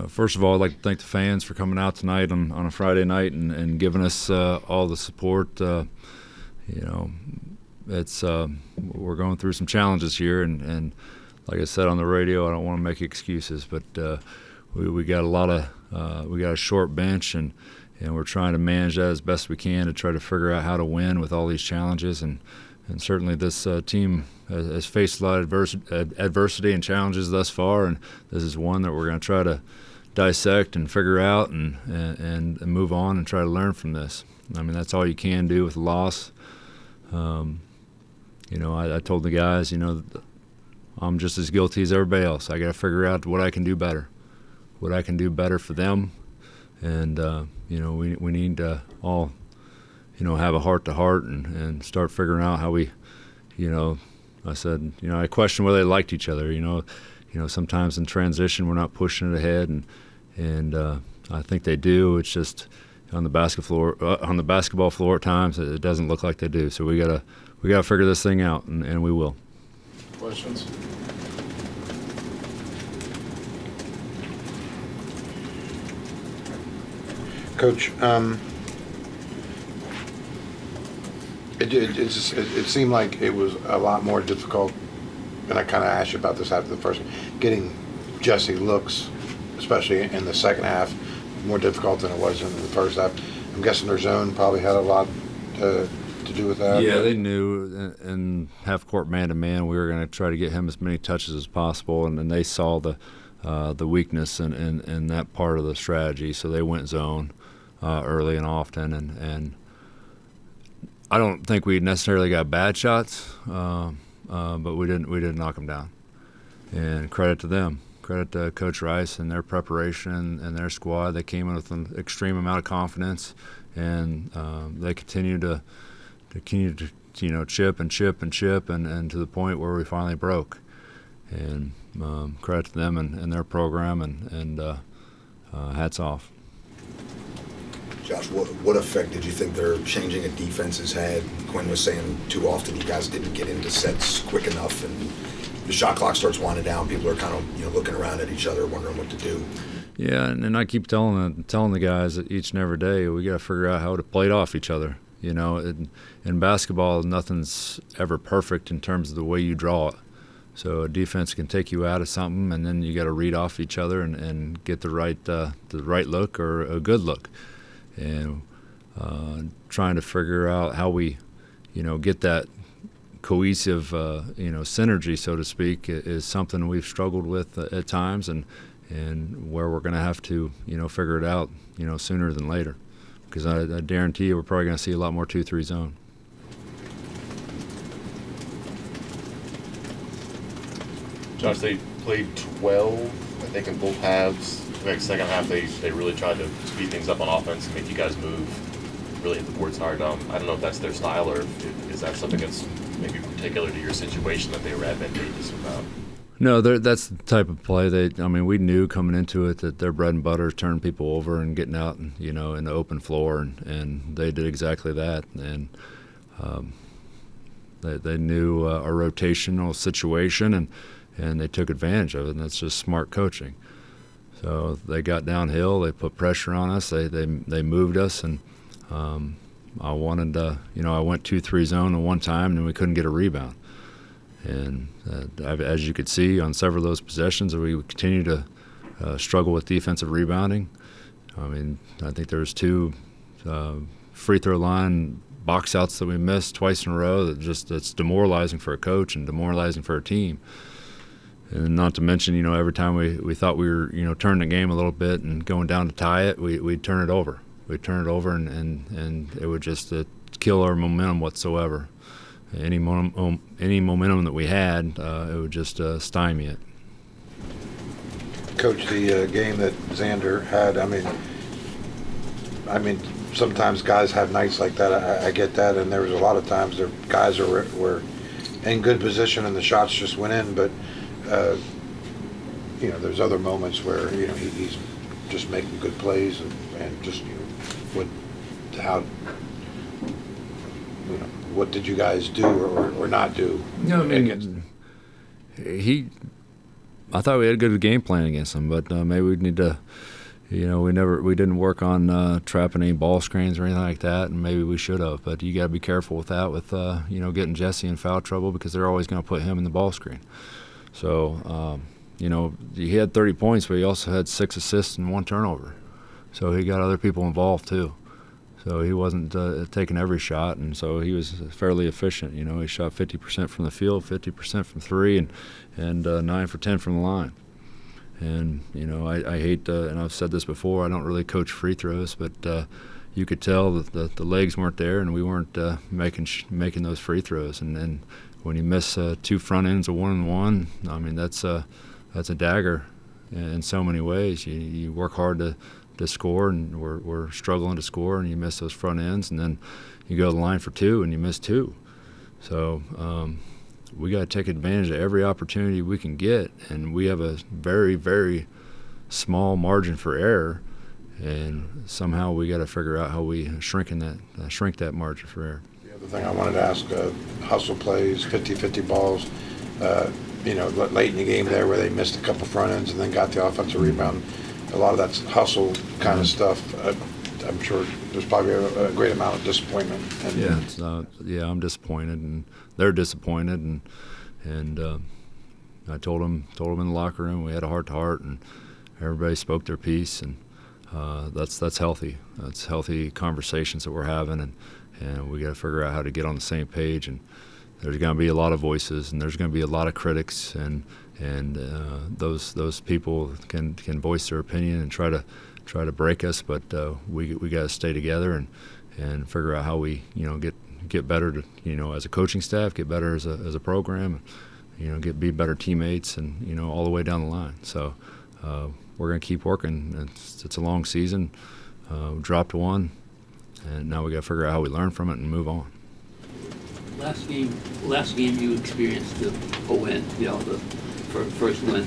First of all, I'd like to thank the fans for coming out tonight on a Friday night and giving us all the support. It's we're going through some challenges here, and like I said on the radio, I don't want to make excuses, but we got we got a short bench, and we're trying to manage that as best we can to try to figure out how to win with all these challenges. And certainly this team has faced a lot of adversity and challenges thus far, and this is one that we're going to try to dissect and figure out and move on and try to learn from this. I mean, that's all you can do with a loss. I told the guys, I'm just as guilty as everybody else. I got to figure out what I can do better for them, and we need to all have a heart-to-heart and start figuring out how we, I said, I questioned whether they liked each other. Sometimes in transition we're not pushing it ahead, and I think they do. It's just on the basketball floor at times it doesn't look like they do. So we gotta figure this thing out, and we will. Questions? Coach, it seemed like it was a lot more difficult, and I kind of asked you about this after the first, getting Jesse looks, especially in the second half, more difficult than it was in the first half. I'm guessing their zone probably had a lot to do with that. Yeah, they knew in half-court man-to-man we were going to try to get him as many touches as possible, and they saw the weakness in that part of the strategy, so they went zone early and often, and I don't think we necessarily got bad shots, but we didn't knock them down. And credit to them, credit to Coach Rice and their preparation and their squad. They came in with an extreme amount of confidence, and they continue to chip and to the point where we finally broke. And credit to them and their program, and hats off. Josh, what effect did you think their changing of defenses had? Quinn was saying too often you guys didn't get into sets quick enough, and the shot clock starts winding down. People are kind of looking around at each other, wondering what to do. Yeah, and I keep telling the guys that each and every day we got to figure out how to play it off each other. In basketball, nothing's ever perfect in terms of the way you draw it. So a defense can take you out of something, and then you got to read off each other and get the right look or a good look. And trying to figure out how we, get that cohesive, synergy, so to speak, is something we've struggled with at times, and where we're going to have to, figure it out, sooner than later, because I guarantee you we're probably going to see a lot more 2-3 zone. Josh, they played 12, I think, in both halves. Like second half, they really tried to speed things up on offense and make you guys move, really hit the boards hard. I don't know if that's their style, or is that something that's maybe particular to your situation that they were advantageous about? No, that's the type of play. We knew coming into it that their bread and butter is turning people over and getting out, in the open floor, and they did exactly that. And they knew our rotational situation, and they took advantage of it, and that's just smart coaching. So they got downhill, they put pressure on us, they moved us, and I wanted to, I went 2-3 zone at one time, and we couldn't get a rebound. And as you could see on several of those possessions, we continue to struggle with defensive rebounding. I think there was 2 free throw line box outs that we missed twice in a row that's demoralizing for a coach and demoralizing for a team. And not to mention, every time we thought we were, turning the game a little bit and going down to tie it, we'd turn it over. We'd turn it over, and it would just kill our momentum whatsoever. Any momentum that we had, it would just stymie it. Coach, the game that Xander had, sometimes guys have nights like that. I get that, and there was a lot of times their guys were in good position and the shots just went in, but there's other moments where he's just making good plays and just what did you guys do or not do? No, I thought we had a good game plan against them, but maybe we need to. We didn't work on trapping any ball screens or anything like that, and maybe we should have. But you got to be careful with that, with getting Jesse in foul trouble, because they're always going to put him in the ball screen. So he had 30 points, but he also had 6 assists and 1 turnover. So he got other people involved too. So he wasn't taking every shot, and so he was fairly efficient. He shot 50% from the field, 50% from 3, and 9 for 10 from the line. And I hate, and I've said this before, I don't really coach free throws, but you could tell that the legs weren't there, and we weren't making those free throws. And when you miss 2 front ends of 1-and-1, I mean that's a dagger in so many ways. You work hard to score, and we're struggling to score, and you miss those front ends, and then you go to the line for 2 and you miss 2. So we got to take advantage of every opportunity we can get, and we have a very, very small margin for error, and somehow we got to figure out how we shrink that margin for error. The other thing I wanted to ask, hustle plays, 50-50 balls, late in the game there where they missed a couple front ends and then got the offensive rebound. A lot of that's hustle kind of stuff. I'm sure there's probably a great amount of disappointment. I'm disappointed, and they're disappointed, and I told them in the locker room we had a heart-to-heart, and everybody spoke their piece, and that's healthy. That's healthy conversations that we're having, and we got to figure out how to get on the same page. And there's going to be a lot of voices, and there's going to be a lot of critics, and those people can voice their opinion and try to break us, but we got to stay together and figure out how we get better as a coaching staff, get better as a program, be better teammates, and all the way down the line. So we're going to keep working. It's a long season. We dropped 1, and now we got to figure out how we learn from it and move on. Last game you experienced a win, the first win.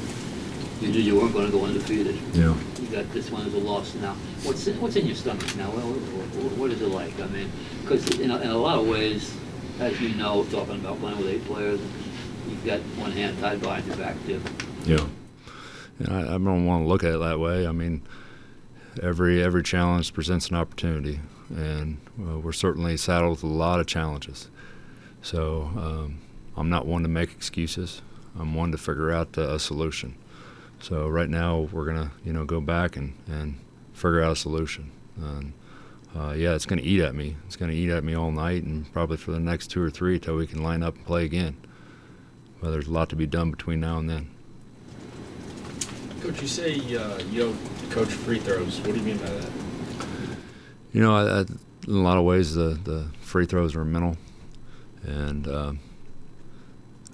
You knew you weren't going to go undefeated. Yeah. You got this one as a loss now. What's in your stomach now? What is it like? I mean, because in a lot of ways, as you know, talking about playing with 8 players, you've got one hand tied behind your back too. Yeah. I don't want to look at it that way. I mean, every challenge presents an opportunity, and we're certainly saddled with a lot of challenges. So I'm not one to make excuses. I'm one to figure out a solution. So right now we're gonna go back and figure out a solution. And it's gonna eat at me. It's gonna eat at me all night, and probably for the next 2 or 3 till we can line up and play again. But there's a lot to be done between now and then. Coach, you say you don't coach free throws. What do you mean by that? In a lot of ways, the free throws are mental, and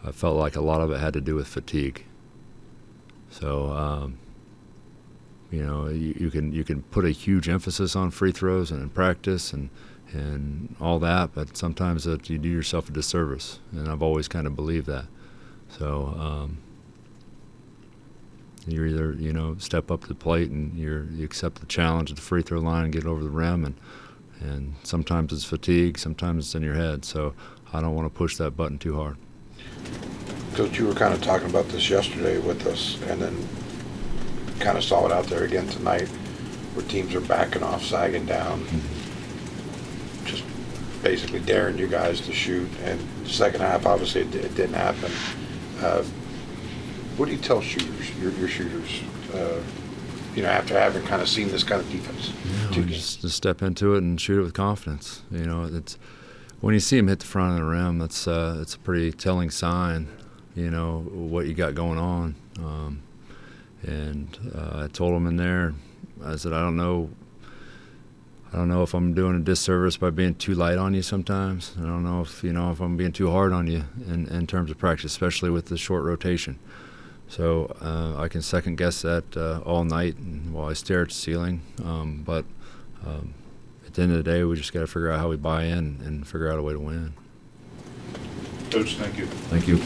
I felt like a lot of it had to do with fatigue. So, you can put a huge emphasis on free throws and in practice and all that, but sometimes you do yourself a disservice, and I've always kind of believed that. So you either step up to the plate and you accept the challenge of the free throw line and get over the rim, and sometimes it's fatigue, sometimes it's in your head. So I don't want to push that button too hard. Coach, you were kind of talking about this yesterday with us, and then kind of saw it out there again tonight, where teams are backing off, sagging down, just basically daring you guys to shoot. And the second half, obviously, it didn't happen. What do you tell shooters, your shooters, after having kind of seen this kind of defense? Just to step into it and shoot it with confidence. It's when you see them hit the front of the rim, it's a pretty telling sign. What you got going on. And I told them in there, I said, I don't know if I'm doing a disservice by being too light on you sometimes. I don't know if I'm being too hard on you in terms of practice, especially with the short rotation. So I can second guess that all night while I stare at the ceiling. But at the end of the day, we just got to figure out how we buy in and figure out a way to win. Coach, thank you. Thank you.